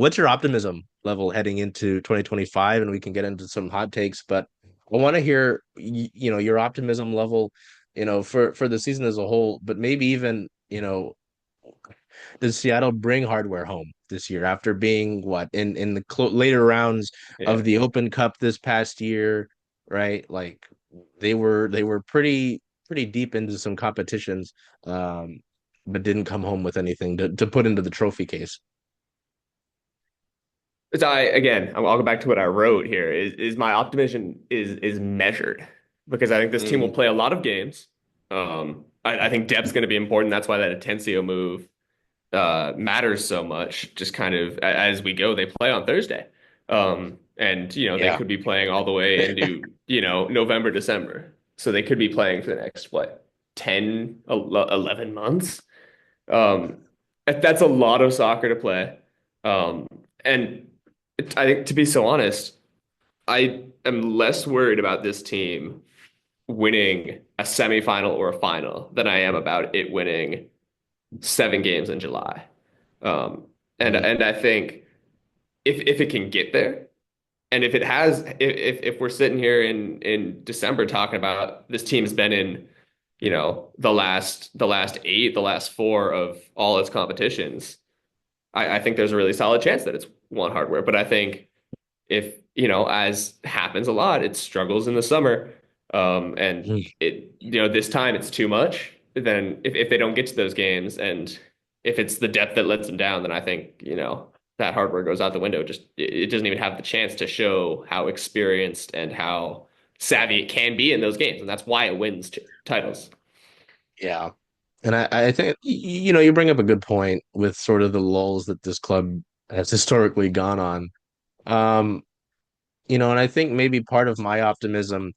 what's your optimism level heading into 2025? And we can get into some hot takes, but I want to hear your optimism level, for the season as a whole, but maybe even, does Seattle bring hardware home this year after being what in the later rounds Yeah. of the Open Cup this past year, right? Like they were pretty deep into some competitions, um, but didn't come home with anything to put into the trophy case. So I'll go back to what I wrote here. Is my optimism is measured because I think this team will Mm, play a lot of games. I think depth's going to be important. That's why that Atencio move matters so much. Just kind of as we go, they play on Thursday, and they yeah. could be playing all the way into November, December. So they could be playing for the next what 11 months. Um, that's a lot of soccer to play. And I think, to be so honest, I am less worried about this team winning a semifinal or a final than I am about it winning 7 games in July. Um, and Mm, and I think if it can get there, and if it has, if we're sitting here in December talking about this team's been in, the last 8, the last 4 of all its competitions, I think there's a really solid chance that it's won hardware. But I think if, as happens a lot, it struggles in the summer, and mm. this time it's too much, then if they don't get to those games and if it's the depth that lets them down, then I think, that hardware goes out the window. Just it doesn't even have the chance to show how experienced and how savvy it can be in those games. And that's why it wins titles. Yeah. And I think you bring up a good point with sort of the lulls that this club has historically gone on. Um, and I think maybe part of my optimism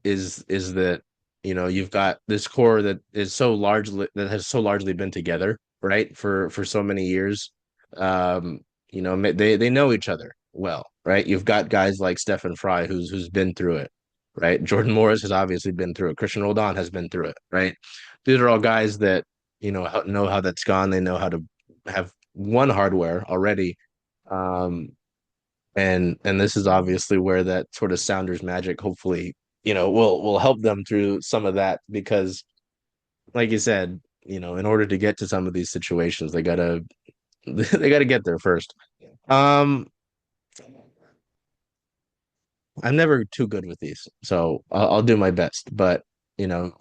is that, you've got this core that has so largely been together, right, for so many years. They know each other well, right? You've got guys like Stephen Fry who's been through it, right? Jordan Morris has obviously been through it. Christian Roldan has been through it, right? These are all guys that, know how that's gone. They know how to have won hardware already. Um, and this is obviously where that sort of Sounders magic hopefully will help them through some of that because like you said, in order to get to some of these situations they gotta they gotta get there first. um I'm never too good with these, so I'll do my best, but you know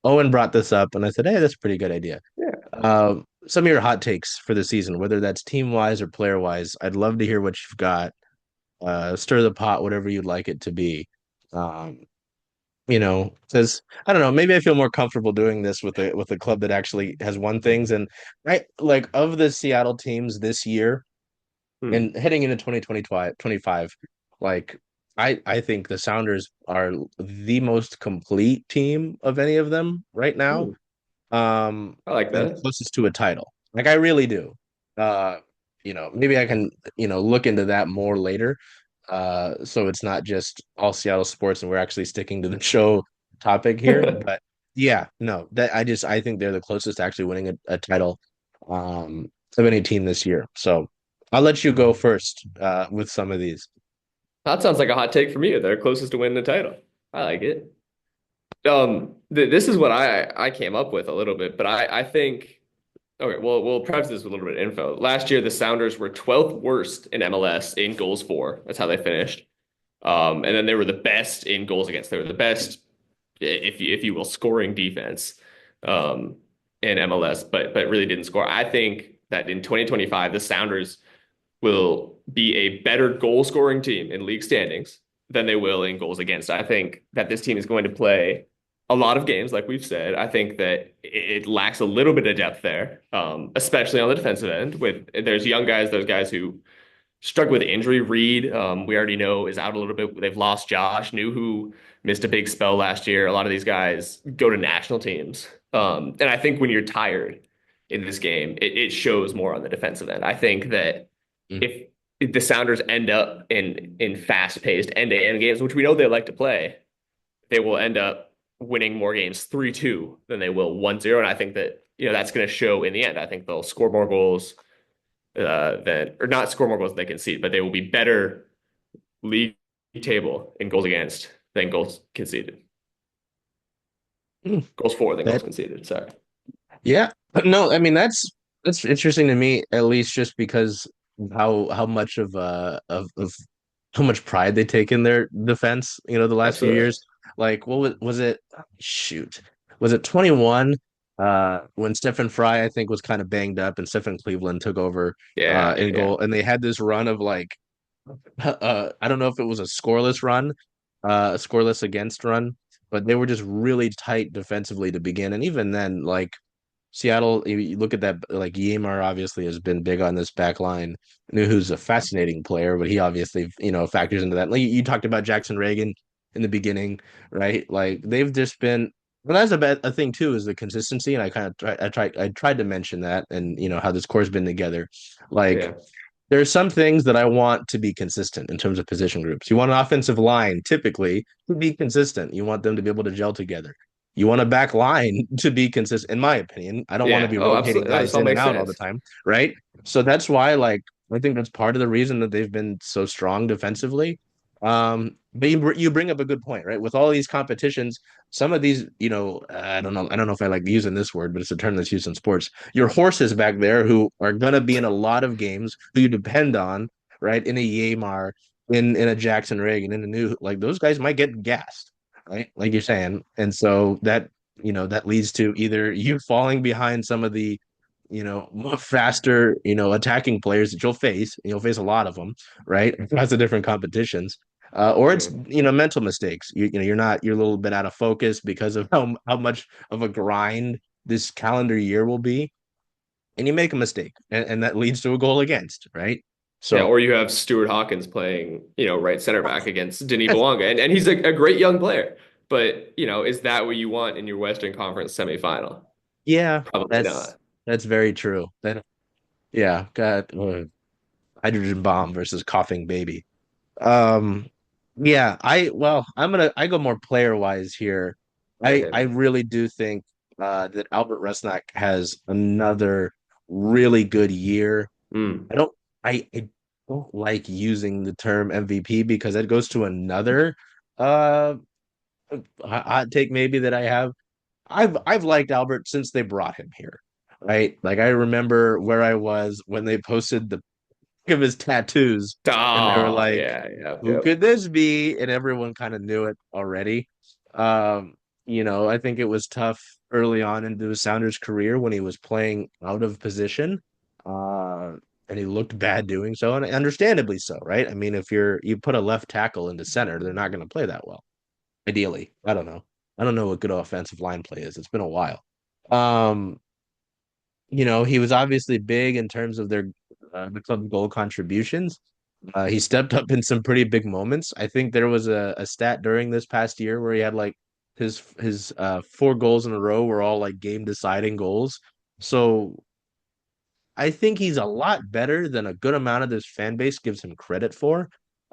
Owen brought this up and I said, hey, that's a pretty good idea. Yeah. Some of your hot takes for the season, whether that's team wise or player wise, I'd love to hear what you've got. Stir the pot, whatever you'd like it to be. Um, because I don't know, maybe I feel more comfortable doing this with a club that actually has won things. And right, like of the Seattle teams this year Hmm. and heading into 2025, like I think the Sounders are the most complete team of any of them right now. Hmm. Um, I like and that. closest to a title. Like I really do. Uh, maybe I can, look into that more later. So it's not just all Seattle sports and we're actually sticking to the show topic here. But yeah, no, that I think they're the closest to actually winning a title of any team this year. So I'll let you go first with some of these. That sounds like a hot take from you. They're closest to winning the title. I like it. This is what I came up with a little bit, but I think okay. Well, we'll preface this with a little bit of info. Last year, the Sounders were 12th worst in MLS in goals for. That's how they finished. And then they were the best in goals against. They were the best, if you will, scoring defense um, in MLS, but really didn't score. I think that in 2025, the Sounders will be a better goal scoring team in league standings than they will in goals against. I think that this team is going to play a lot of games, like we've said. I think that it lacks a little bit of depth there, especially on the defensive end. With there's young guys, those guys who struggle with injury. Reed, we already know is out a little bit. They've lost Josh, New who missed a big spell last year. A lot of these guys go to national teams, and I think when you're tired in this game, it shows more on the defensive end. I think that Mm. if the Sounders end up in fast-paced end-to-end games, which we know they like to play, they will end up winning more games 3-2 than they will 1-0. And I think that, that's going to show in the end. I think they'll score more goals. than, or not score more goals than they concede, but they will be better league table in goals against than goals conceded. Hmm. Goals for than goals That conceded. Sorry. Yeah, but no, I mean that's interesting to me, at least just because how much of how much pride they take in their defense, the last few Absolutely. years. Like, was it? Shoot, was it 21? When Stephen Fry, I think, was kind of banged up, and Stephen Cleveland took over Yeah, in yeah, goal, and they had this run of like I don't know if it was a scoreless run, a scoreless against run, but they were just really tight defensively to begin, and even then, like. Seattle, you look at that, like Yamar obviously has been big on this back line. Who's a fascinating player, but he obviously, factors into that. Like you talked about Jackson Reagan in the beginning, right? Like they've just been, well, that's a thing too, is the consistency. And I tried to mention that and, how this core's been together. Like yeah, there are some things that I want to be consistent in terms of position groups. You want an offensive line typically to be consistent. You want them to be able to gel together. You want a back line to be consistent, in my opinion. I don't want to yeah. be Oh, rotating absolutely. No, this guys all in and makes out all the sense. time, right? So that's why, like, I think that's part of the reason that they've been so strong defensively. But you bring up a good point, right? With all these competitions, some of these, I don't know if I like using this word, but it's a term that's used in sports. Your horses back there who are gonna be in a lot of games who you depend on, right? In a Yamar, in a Jackson Reagan, in a new, like those guys might get gassed, right? Like you're saying, and so that leads to either you falling behind some of the faster, attacking players that you'll face. You'll face a lot of them, right? Lots of different competitions. Or it's Mhm. mental mistakes. You're a little bit out of focus because of how much of a grind this calendar year will be, and you make a mistake, and that leads to a goal against, right? Yeah, So or you have Stuart Hawkins playing, right center back against Denis Bouanga, and he's a great young player. But, is that what you want in your Western Conference semifinal? yeah, Probably that's not. that's very true. Yeah, got hydrogen bomb versus coughing baby. Um, yeah, I go more player wise here. Yeah, I hit me. really do think that Albert Resnack has another really good year. Mm. I don't I don't like using the term MVP because it goes to another uh hot take maybe that I have. I've liked Albert since they brought him here. Right? Like I remember where I was when they posted the pic of his tattoos and they were Oh, like, yeah, yeah, who yeah. could this be? And everyone kind of knew it already. Um, I think it was tough early on into his Sounders career when he was playing out of position. Uh, and he looked bad doing so, and understandably so, right? I mean, if you put a left tackle into center, they're not going to play that well. Ideally, I don't know. I don't know what good offensive line play is. It's been a while. Um, he was obviously big in terms of the club goal contributions. He stepped up in some pretty big moments. I think there was a stat during this past year where he had like his 4 goals in a row were all like game deciding goals. So I think he's a lot better than a good amount of this fan base gives him credit for.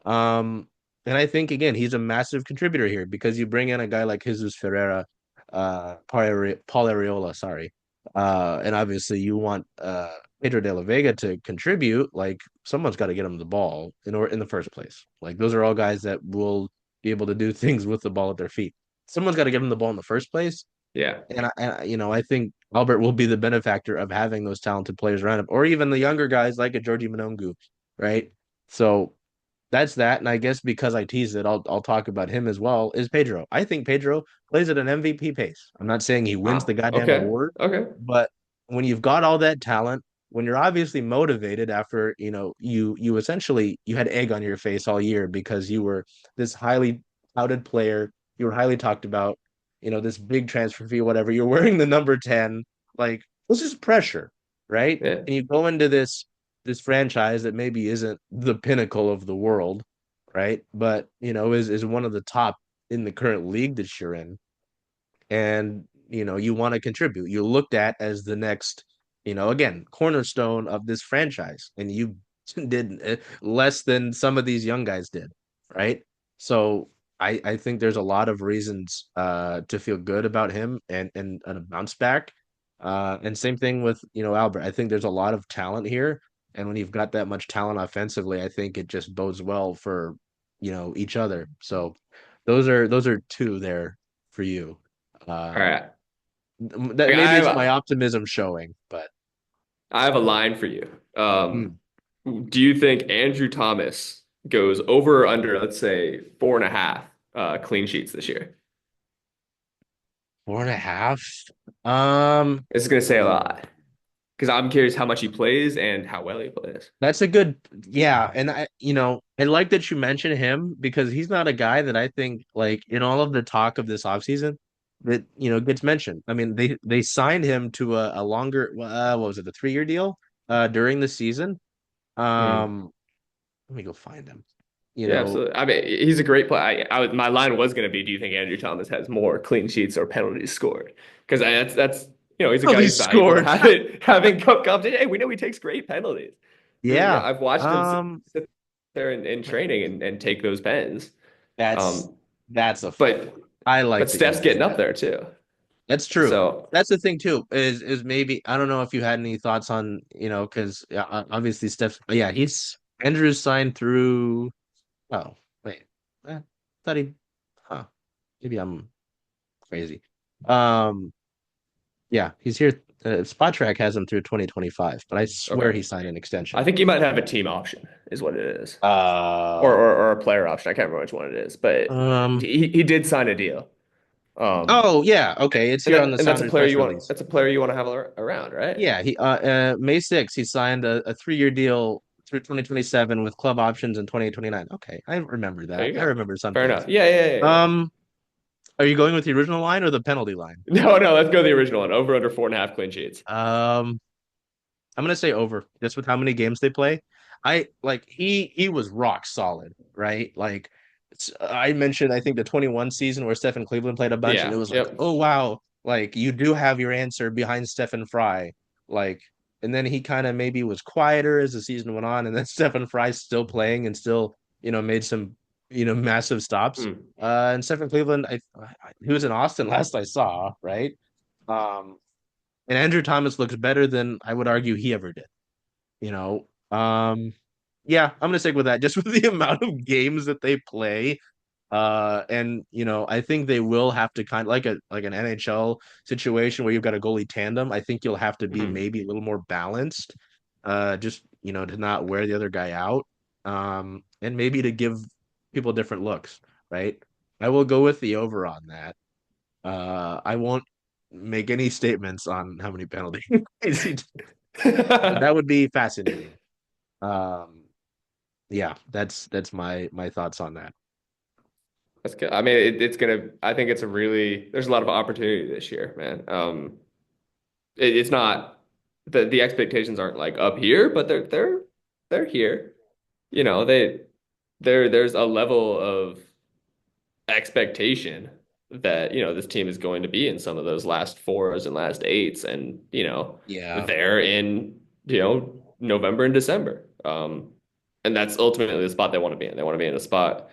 Um, and I think again he's a massive contributor here because you bring in a guy like Jesus Ferreira, Paul Arriola, sorry, and obviously you want Pedro de la Vega to contribute. Like someone's got to get him the ball in the first place. Like those are all guys that will be able to do things with the ball at their feet. Someone's got to give him the ball in the first place, Yeah. and I think Albert will be the benefactor of having those talented players around him, or even the younger guys like a Georgie Monongu, right? So that's that. And I guess because I teased it, I'll talk about him as well. Is Pedro? I think Pedro plays at an MVP pace. I'm not saying he wins the Wow. goddamn Okay. award, Okay. but when you've got all that talent, when you're obviously motivated after you essentially you had egg on your face all year because you were this highly touted player, you were highly talked about, this big transfer fee, whatever. You're wearing the number 10, like this is pressure, right? Yeah. And you go into this franchise that maybe isn't the pinnacle of the world, right? But is one of the top in the current league that you're in, and you want to contribute. You looked at as the next, again, cornerstone of this franchise, and you did less than some of these young guys did, right? So I think there's a lot of reasons to feel good about him and a bounce back. And same thing with Albert. I think there's a lot of talent here. And when you've got that much talent offensively, I think it just bodes well for, each other. So those are two there for you. All Um, right. that I maybe have it's my optimism showing, but I have a line for you. hmm, Do you think Andrew Thomas goes over or under, let's say, 4.5 clean sheets this year? 4.5. Um, This is going to say a lot because I'm curious how much he plays and how well he plays. that's a good, yeah. And I like that you mentioned him because he's not a guy that I think like in all of the talk of this offseason that, gets mentioned. I mean, they signed him to a longer, what was it, a 3-year deal during the season. Hmm. Um, Let me go find him. You Yeah, know, absolutely. I mean, he's a great player. My line was going to be, do you think Andrew Thomas has more clean sheets or penalties scored? Because that's he's a oh, guy he who's valuable to scored. having competition. Hey, we know he takes great penalties. Yeah. I've watched him Um, sit there in training and take those pens. that's Um, that's a fun but one. I but like to Steph's use getting up that. there too. That's true. So That's the thing too, is maybe I don't know if you had any thoughts on, because obviously Steph, yeah, he's Andrews signed through. Oh, wait. Thought he, huh, maybe I'm crazy. Um, yeah, he's here. Spot Track has him through 2025, but I swear okay, he signed an I extension. think he might have a team option, is what it is, or Uh, or, or a player option. I can't remember which one it is, but um, he did sign a deal. Um, oh yeah, okay, it's here on the that's a Sounders player press you want. release. That's a player you want to have around, right? Yeah, he May 6th, he signed a 3-year deal through 2027 with club options in 2029. Okay, I remember There that. you I go. remember some Fair things. enough. Yeah. Um, are you going with the original line or the penalty line? No, let's go the original one. Over under 4.5 clean sheets. Um, I'm gonna say over, just with how many games they play. I like he was rock solid, right? Like I mentioned, I think the 21 season where Stephen Cleveland played a bunch, and it Yeah. was like, Yep. oh wow, like you do have your answer behind Stephen Fry, like, and then he kind of maybe was quieter as the season went on, and then Stephen Fry's still playing and still, made some, massive stops. Hmm. And Stephen Cleveland, he was in Austin last I saw, right? Um, and Andrew Thomas looks better than I would argue he ever did. You know, yeah, I'm gonna stick with that. Just with the amount of games that they play, and I think they will have to kind of like an NHL situation where you've got a goalie tandem. I think you'll have to be Hmm. maybe a little more balanced, just to not wear the other guy out, and maybe to give people different looks. Right. I will go with the over on that. I won't make any statements on how many penalties he did, but that would be fascinating. Um, yeah, that's my thoughts on that. That's good. I mean, it's gonna. I think it's a really. There's a lot of opportunity this year, man. It's not the expectations aren't like up here, but they're here. There's a level of expectation that this team is going to be in some of those last fours and last eights, and Yeah, they're in November and December, and that's ultimately the spot they want to be in. They want to be in a spot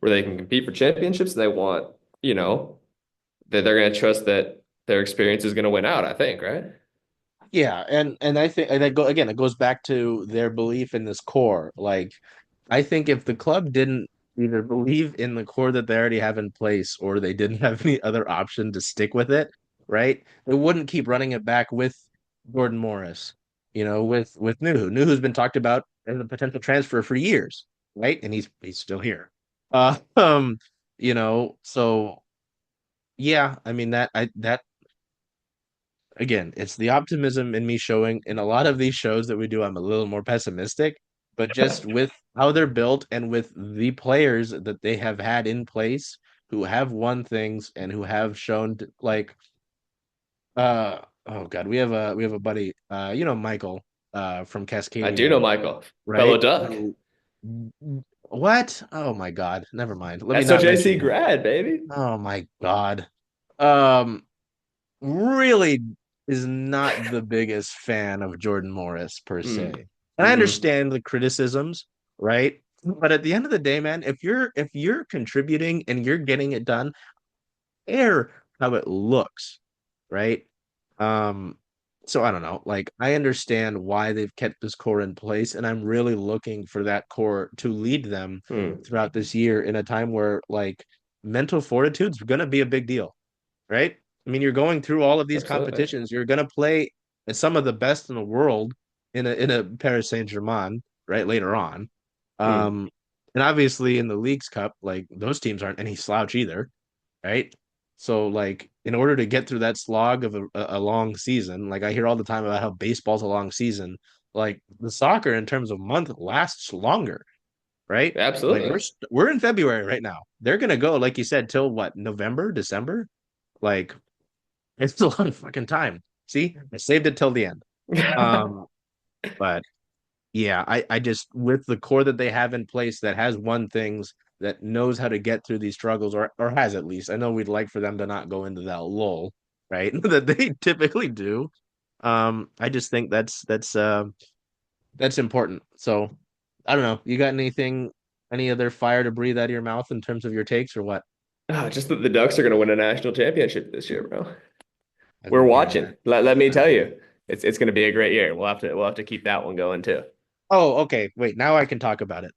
where they can compete for championships, and they want that they're going to trust that their experience is going to win out. I think, right? yeah, and I think and that go again. It goes back to their belief in this core. Like, I think if the club didn't either believe in the core that they already have in place, or they didn't have any other option to stick with it, right? They wouldn't keep running it back with Gordon Morris. With Nuhu. Nuhu's been talked about as a potential transfer for years, right? And he's still here. So yeah, I mean that again, it's the optimism in me showing in a lot of these shows that we do, I'm a little more pessimistic, but just with how they're built and with the players that they have had in place who have won things and who have shown like oh God, we have a buddy, Michael from I do know Cascadia, Michael, fellow right? Duck, Who what? Oh my God, never mind. Let me not mention SOJC him. grad, baby. Oh my God. Um really is not the biggest fan of Jordan Morris per se. Mm. And I Hmm. understand the criticisms, right? But at the end of the day, man, if you're contributing and you're getting it done, care how it looks, right? Um, so I don't know. Like I understand why they've kept this core in place, and I'm really looking for that core to lead them Hmm. throughout this year in a time where like mental fortitude's gonna be a big deal, right? I mean, you're going through all of these Absolutely. competitions. You're gonna play at some of the best in the world in a Paris Saint-Germain, right? Later on. Hmm. Um, and obviously in the Leagues Cup, like those teams aren't any slouch either, right? So like in order to get through that slog of a long season, like I hear all the time about how baseball's a long season, like the soccer in terms of month lasts longer, right? Like Absolutely. we're in February right now. They're gonna go, like you said, till what, November, December? Like it's a lot of fucking time. See, I saved it till the end. Um, but yeah, I just with the core that they have in place that has won things, that knows how to get through these struggles, or has at least. I know we'd like for them to not go into that lull, right? That they typically do. I just think that's important. So I don't know. You got anything, any other fire to breathe out of your mouth in terms of your takes or what? Oh, just that the Ducks are going to win a national championship this year, bro. I've We're been hearing watching. that. Let me tell Uh, you, it's going to be a great year. We'll have to keep that one going too. oh, okay. Wait, now I can talk about it.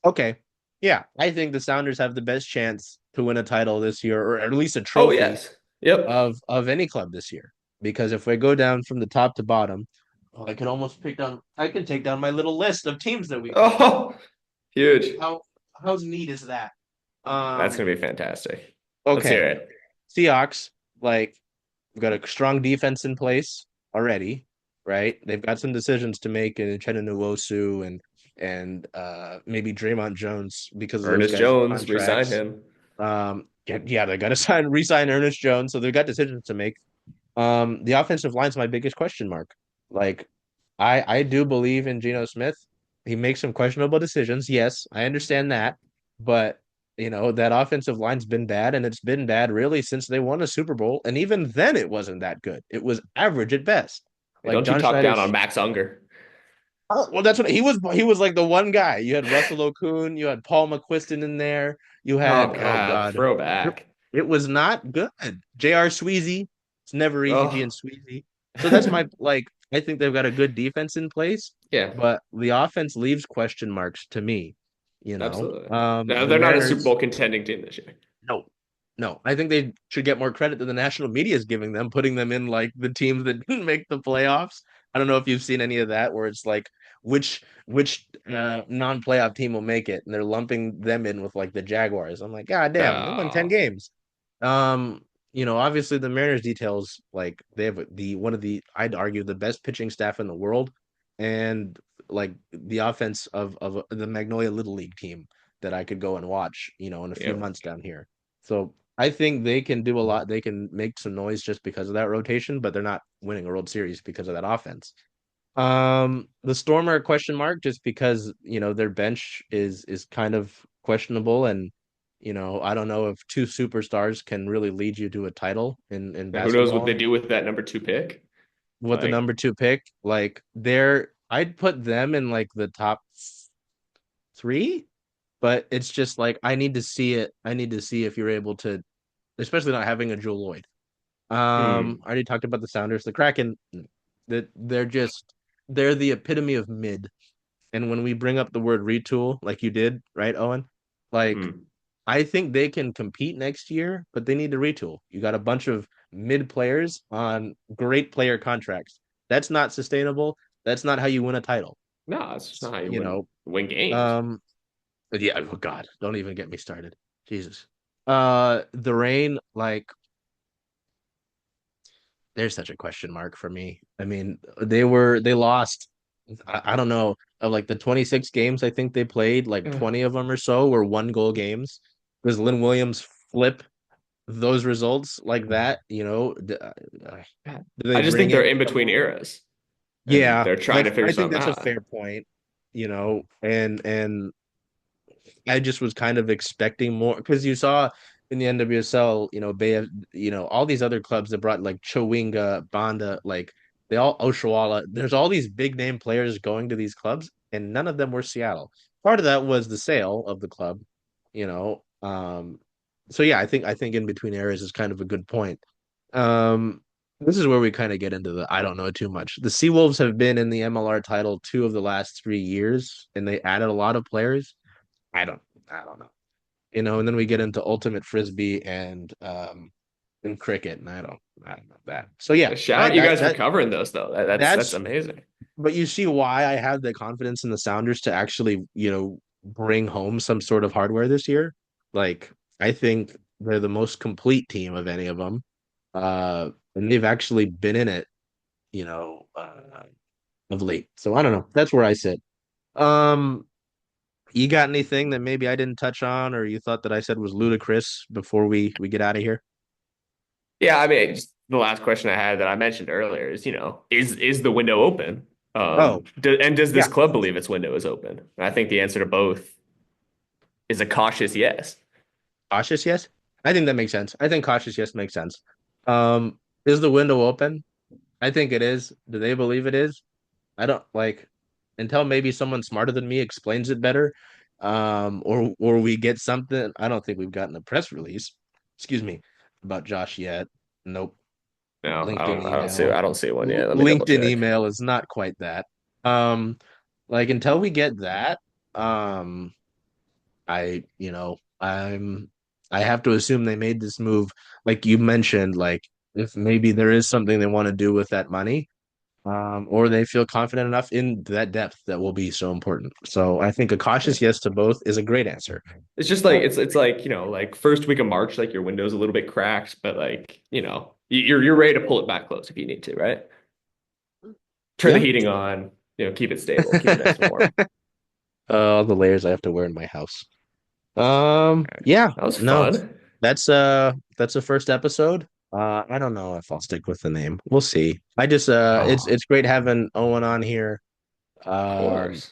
Okay. Yeah, I think the Sounders have the best chance to win a title this year, or at least a Oh trophy yes. Yep. of any club this year. Because if we go down from the top to bottom, oh, I can take down my little list of teams that we could beat. Oh, huge. How how neat is that? That's Um, going to be fantastic. Let's hear okay. it. Seahawks, like we've got a strong defense in place already, right? They've got some decisions to make in Uchenna Nwosu and maybe Draymond Jones because of those Ernest guys' Jones, re-sign contracts. him. Yeah, they got to re-sign Ernest Jones, so they've got decisions to make. The offensive line's my biggest question mark. Like, I do believe in Geno Smith. He makes some questionable decisions. Yes, I understand that, but that offensive line's been bad, and it's been bad really since they won a Super Bowl, and even then it wasn't that good. It was average at best. Hey, Like don't you John talk Schneider. down on Max Unger. Oh, well, that's what he was. He was like the one guy. You had Russell Okung, you had Paul McQuiston in there. You Oh had, oh God, God, it, throwback. it was not good. J.R. Sweezy. It's never easy being Oh, Sweezy. So that's my like. I think they've got a good defense in place, yeah, but the offense leaves question marks to me. absolutely. No, The they're not a Super Mariners. Bowl contending team this year. No, no. I think they should get more credit than the national media is giving them, putting them in like the teams that didn't make the playoffs. I don't know if you've seen any of that, where it's like which non-playoff team will make it, and they're lumping them in with like the Jaguars. I'm like, God damn, they won 10 Oh, games. Um, obviously the Mariners details like they have the one of the I'd argue the best pitching staff in the world, and like the offense of the Magnolia Little League team that I could go and watch, in a few yep. months down here. So I think they can do a lot. They can make some noise just because of that rotation, but they're not winning a World Series because of that offense. The Stormer question mark just because their bench is kind of questionable, and I don't know if two superstars can really lead you to a title in Now, who knows what basketball. they do with that number two pick? What the Like, number two pick, like I'd put them in like the top three, but it's just like I need to see it. I need to see if you're able to, especially not having a Joel Lloyd. hmm, I already talked about the Sounders, the Kraken. That they're the epitome of mid. And when we bring up the word retool, like you did, right, Owen? Like hmm. I think they can compete next year, but they need to retool. You got a bunch of mid players on great player contracts. That's not sustainable. That's not how you win a title. No, it's just not how you You know, win games. um, but yeah, oh God, don't even get me started. Jesus. The rain, like, there's such a question mark for me. I mean, they lost, I don't know, of like the 26 games I think they played, like Ugh. 20 of them or so were 1 goal games. Because Lynn Williams flip those results like that, do they I just bring think they're it in from between eras and yeah, they're trying to like figure I think something that's a out. fair point, and I just was kind of expecting more because you saw in the NWSL, Bay, all these other clubs that brought like Chowinga, Banda, like they all Oshawa. There's all these big name players going to these clubs, and none of them were Seattle. Part of that was the sale of the club, you know. So yeah, I think in between areas is kind of a good point. Um, This is where we kind of get into the I don't know too much. The Seawolves have been in the MLR title 2 of the last 3 years, and they added a lot of players. I don't, I don't know. And then we get into ultimate frisbee and cricket, and I don't know that. So yeah, Shout all out right, you guys. guys for covering those though. That's That's amazing. but you see why I have the confidence in the Sounders to actually, bring home some sort of hardware this year. Like, I think they're the most complete team of any of them. And they've actually been in it, you know, of late. So I don't know. That's where I sit. Um, you got anything that maybe I didn't touch on or you thought that I said was ludicrous before we get out of here? Yeah, I mean, just the last question I had that I mentioned earlier is, is the window open? Oh, And does this yeah. club believe its window is open? And I think the answer to both is a cautious yes. Cautious yes. I think that makes sense. I think cautious yes makes sense. Is the window open? I think it is. Do they believe it is? I don't like until maybe someone smarter than me explains it better. Or we get something. I don't think we've gotten a press release, excuse me, about Josh yet. Nope. No, LinkedIn I email. don't see one yet. Let me double LinkedIn check. email is not quite that. Um, like until we get that, I, you know, I have to assume they made this move, like you mentioned, like if maybe there is something they want to do with that money, or they feel confident enough in that depth that will be so important. So I think a cautious yes to both is a great answer. It's just Uh, like it's like, like first week of March, like your window's a little bit cracked, but like, you're ready to pull it back close if you need to, right? Turn the yeah. heating on, keep it stable, keep it nice and warm. All the layers I have to wear in my house. Okay. Yeah, That was no, fun. that's the first episode. I don't know if I'll stick with the name. We'll see. I just Oh, it's great having Owen on here. of Um, course.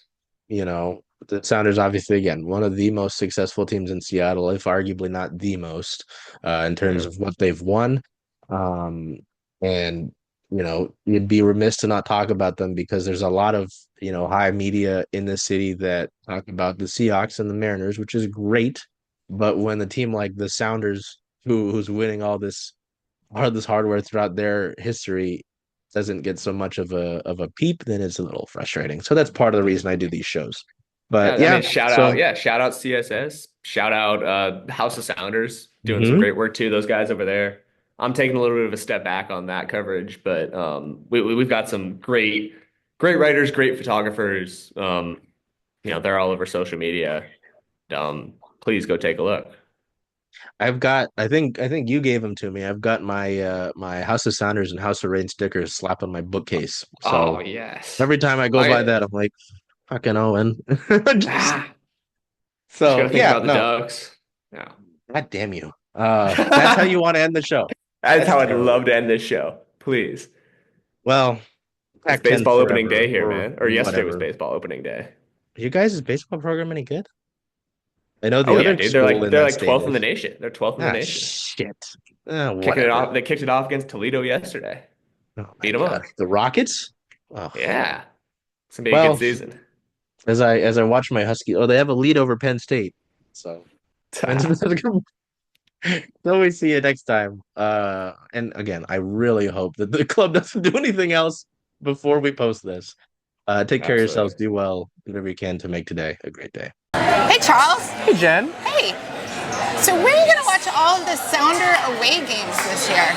the Sounders obviously again one of the most successful teams in Seattle, if arguably not the most, in terms Yeah. of what they've won. Um, and you'd be remiss to not talk about them because there's a lot of high media in the city that talk about the Seahawks and the Mariners, which is great. But when the team like the Sounders, who's winning all this hardware throughout their history doesn't get so much of a peep, then it's a little frustrating. So that's part of the reason I do these shows. But Yeah, I mean, yeah, so shout out CSS, shout out House of Sounders doing some mhm. great work too. Those guys over there. I'm taking a little bit of a step back on that coverage, but we've got some great writers, great photographers. They're all over social media. Please go take a look. I think you gave them to me. I've got my House of Sounders and House of Rain stickers slapped on my bookcase. Oh So yes, every time I go by I that, I'm like, fucking Owen. Just ah, just so gotta think yeah, about the no, Ducks. Yeah. God damn you. That's how you want to end the show. That's That's how I'd terrible. love to end this show. Please. Well, It's Pac-10 baseball opening forever day here, or man. Or yesterday was whatever. baseball opening day. You guys' baseball program any good? I know the Oh yeah, other dude. They're school like in they're that like state 12th in the is. nation. They're 12th in the Ah, nation. shit. Kicking it Whatever. off. They kicked it off against Toledo yesterday. Oh my Beat them God. up. The Rockets? Oh. Yeah. It's gonna be a good Well, season. as I watch my Husky, oh, they have a lead over Penn State. So until we see you next time. And again, I really hope that the club doesn't do anything else before we post this. Take care of yourselves. Absolutely. Do well. Do whatever you can to make today a great day. Hey, Charles. Hey, Jen. Hey. So where are you going to watch all of the Sounder away games this year?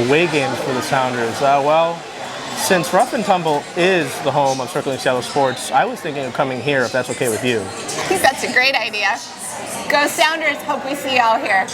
Away games for the Sounders. Well, since Rough and Tumble is the home of Circling Seattle Sports, I was thinking of coming here if that's okay with you. I think that's a great idea. Go Sounders. Hope we see y'all here.